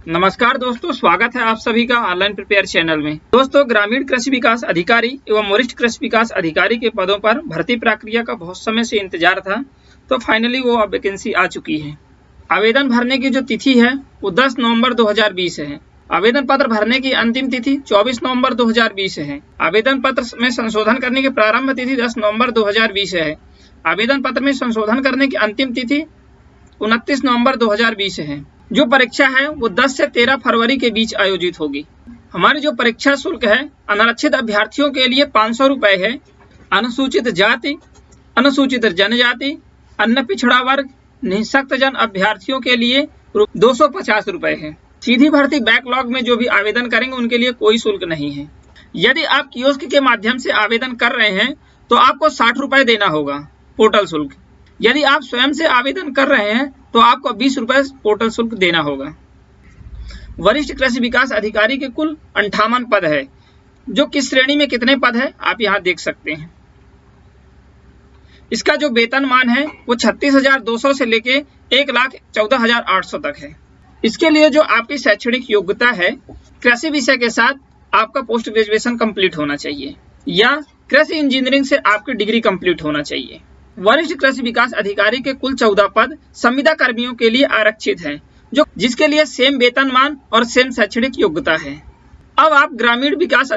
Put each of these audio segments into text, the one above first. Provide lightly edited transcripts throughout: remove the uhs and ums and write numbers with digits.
नमस्कार दोस्तों, स्वागत है आप सभी का ऑनलाइन प्रिपेयर चैनल में। दोस्तों, ग्रामीण कृषि विकास अधिकारी एवं वरिष्ठ कृषि विकास अधिकारी के पदों पर भर्ती प्रक्रिया का बहुत समय से इंतजार था, तो फाइनली वो अब वैकेंसी आ चुकी है। आवेदन भरने की जो तिथि है वो 10 नवंबर 2020 है। आवेदन पत्र भरने की अंतिम तिथि 24 नवंबर 2020 है। आवेदन पत्र में संशोधन करने की प्रारंभ तिथि 10 नवंबर 2020 है। आवेदन पत्र में संशोधन करने की अंतिम तिथि 29 नवंबर 2020 है। जो परीक्षा है वो 10 से 13 फरवरी के बीच आयोजित होगी। हमारी जो परीक्षा शुल्क है अनारक्षित अभ्यर्थियों के लिए 500 रुपए है। अनुसूचित जाति, अनुसूचित जनजाति, अन्य पिछड़ा वर्ग, निःशक्त जन अभ्यर्थियों के लिए 250 रुपए है। सीधी भर्ती बैकलॉग में जो भी आवेदन करेंगे उनके लिए कोई शुल्क नहीं है। यदि आप कियोस्क के माध्यम से आवेदन कर रहे हैं तो आपको 60 रुपए देना होगा पोर्टल शुल्क। यदि आप स्वयं से आवेदन कर रहे हैं तो आपको 20 रुपए पोर्टल शुल्क देना होगा। वरिष्ठ कृषि विकास अधिकारी के कुल 58 पद है। जो किस श्रेणी में कितने पद है आप यहाँ देख सकते हैं। इसका जो वेतनमान है वो 36,200 से लेके 1,14,800 तक है। इसके लिए जो आपकी शैक्षणिक योग्यता है, कृषि विषय के साथ आपका पोस्ट ग्रेजुएशन कंप्लीट होना चाहिए या कृषि इंजीनियरिंग से आपकी डिग्री कंप्लीट होना चाहिए। वरिष्ठ कृषि विकास अधिकारी के कुल 14 पद संविदा कर्मियों के लिए आरक्षित हैं, जिसके लिए सेम वेतनमान और सेम शैक्षणिक योग्यता है। अब आप ग्रामीण विकास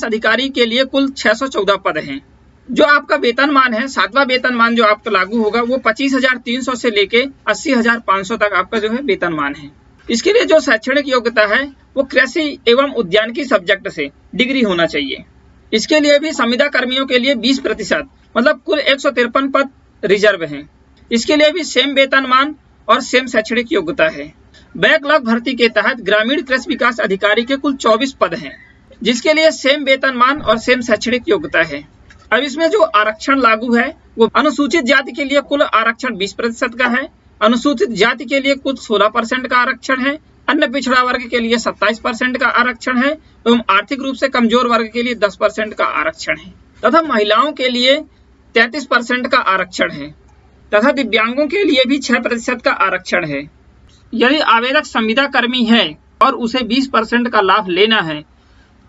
अधिकारी के लिए कुल 614 पद हैं। जो आपका वेतनमान है, 7वां वेतनमान जो आपका लागू होगा वो 25,300 से लेके 80,500 तक आपका जो है वेतनमान है। इसके लिए जो शैक्षणिक योग्यता है वो कृषि एवं उद्यानिकी सब्जेक्ट से डिग्री होना चाहिए। इसके लिए भी संविदा कर्मियों के लिए 20% मतलब कुल 153 पद रिजर्व हैं। इसके लिए भी सेम वेतनमान और सेम शैक्षणिक योग्यता है। बैकलॉग भर्ती के तहत ग्रामीण कृषि विकास अधिकारी के कुल 24 पद हैं, जिसके लिए सेम वेतनमान और सेम शैक्षणिक योग्यता है। अब इसमें जो आरक्षण लागू है वो अनुसूचित जाति के लिए कुल आरक्षण 20% का है। अनुसूचित जाति के लिए कुल 16% का आरक्षण है। अन्य पिछड़ा वर्ग के लिए 27% का आरक्षण है एवं आर्थिक रूप से कमजोर वर्ग के लिए 10% का आरक्षण है तथा महिलाओं के लिए 33% का आरक्षण है तथा दिव्यांगों के लिए भी 6% का आरक्षण है। यदि आवेदक संविदा कर्मी है और उसे 20% का लाभ लेना है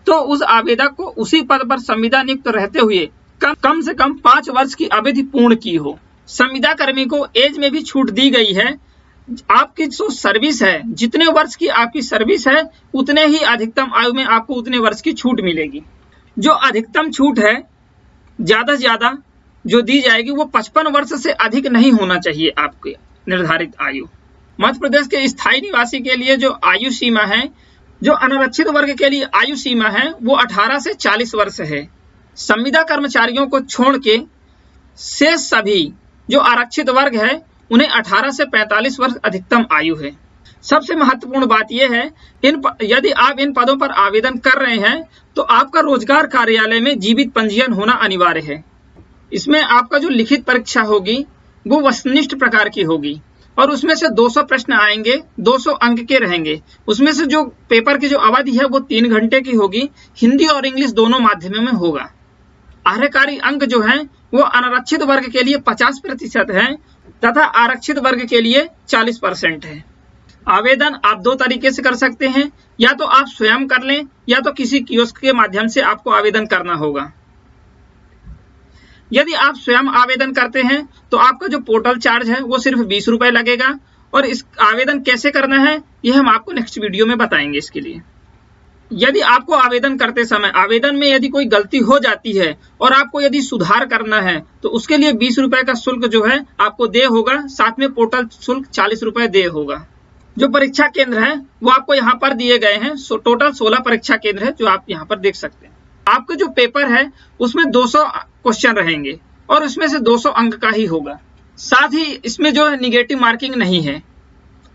तो उस आवेदक को उसी पद पर संविदा नियुक्त रहते हुए कम से कम 5 वर्ष की अवधि पूर्ण की हो। संविदा कर्मी को एज में भी छूट दी गई है। आपकी जो सर्विस है, जितने वर्ष की आपकी सर्विस है उतने ही अधिकतम आयु में आपको उतने वर्ष की छूट मिलेगी। जो अधिकतम छूट है ज्यादा से ज्यादा जो दी जाएगी वो 55 वर्ष से अधिक नहीं होना चाहिए आपके निर्धारित आयु। मध्य प्रदेश के स्थायी निवासी के लिए जो आयु सीमा है, जो अनारक्षित वर्ग के लिए आयु सीमा है वो 18 से 40 वर्ष है। संविदा कर्मचारियों को छोड़ के शेष सभी जो आरक्षित वर्ग है उन्हें 18 से 45 वर्ष अधिकतम आयु है। सबसे महत्वपूर्ण बात यह है, यदि आप इन पदों पर आवेदन कर रहे हैं तो आपका रोजगार कार्यालय में जीवित पंजीयन होना अनिवार्य है। इसमें आपका जो लिखित परीक्षा होगी वो वस्तुनिष्ठ प्रकार की होगी और उसमें से 200 प्रश्न आएंगे, 200 अंक के रहेंगे। उसमें से जो पेपर की जो अवधि है वो 3 घंटे की होगी। हिंदी और इंग्लिश दोनों माध्यमों में होगा। आहारकारी अंक जो है वो अनारक्षित वर्ग के लिए 50% है तथा आरक्षित वर्ग के लिए 40% है। आवेदन आप 2 तरीके से कर सकते हैं, या तो आप स्वयं कर लें या तो किसी कियोस्क के माध्यम से आपको आवेदन करना होगा। यदि आप स्वयं आवेदन करते हैं तो आपका जो पोर्टल चार्ज है वो सिर्फ 20 रुपए लगेगा और इस आवेदन कैसे करना है ये हम आपको नेक्स्ट वीडियो में बताएंगे। इसके लिए यदि आपको आवेदन करते समय आवेदन में यदि कोई गलती हो जाती है और आपको यदि सुधार करना है तो उसके लिए 20 रुपए का शुल्क जो है आपको देय होगा। साथ में पोर्टल शुल्क 40 रुपए देय होगा। जो परीक्षा केंद्र है वो आपको यहाँ पर दिए गए हैं। टोटल 16 परीक्षा केंद्र है जो आप यहाँ पर देख सकते हैं। आपका जो पेपर है उसमें 200 क्वेश्चन रहेंगे और उसमें से 200 अंक का ही होगा। साथ ही इसमें जो है निगेटिव मार्किंग नहीं है।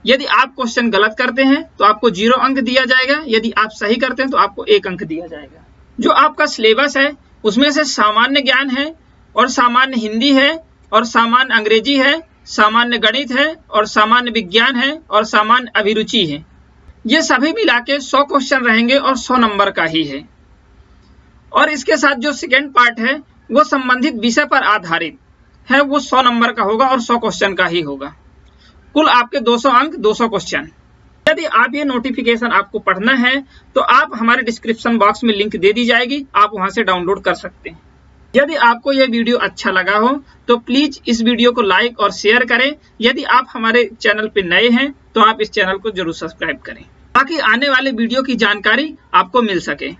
यदि आप क्वेश्चन गलत करते हैं तो आपको 0 अंक दिया जाएगा। यदि आप सही करते हैं तो आपको 1 अंक दिया जाएगा। जो आपका सिलेबस है उसमें से सामान्य ज्ञान है और सामान्य हिंदी है और सामान्य अंग्रेजी है, सामान्य गणित है और सामान्य विज्ञान है और सामान्य अभिरुचि है। ये सभी मिला के 100 क्वेश्चन रहेंगे और 100 नंबर का ही है। और इसके साथ जो सेकेंड पार्ट है वो संबंधित विषय पर आधारित है, वो 100 नंबर का होगा और 100 क्वेश्चन का ही होगा। कुल आपके 200 अंक 200 क्वेश्चन। यदि आप ये नोटिफिकेशन आपको पढ़ना है तो आप हमारे डिस्क्रिप्शन बॉक्स में लिंक दे दी जाएगी, आप वहां से डाउनलोड कर सकते हैं। यदि आपको यह वीडियो अच्छा लगा हो तो प्लीज इस वीडियो को लाइक और शेयर करें। यदि आप हमारे चैनल पे नए हैं तो आप इस चैनल को जरूर सब्सक्राइब करें ताकि आने वाले वीडियो की जानकारी आपको मिल सके।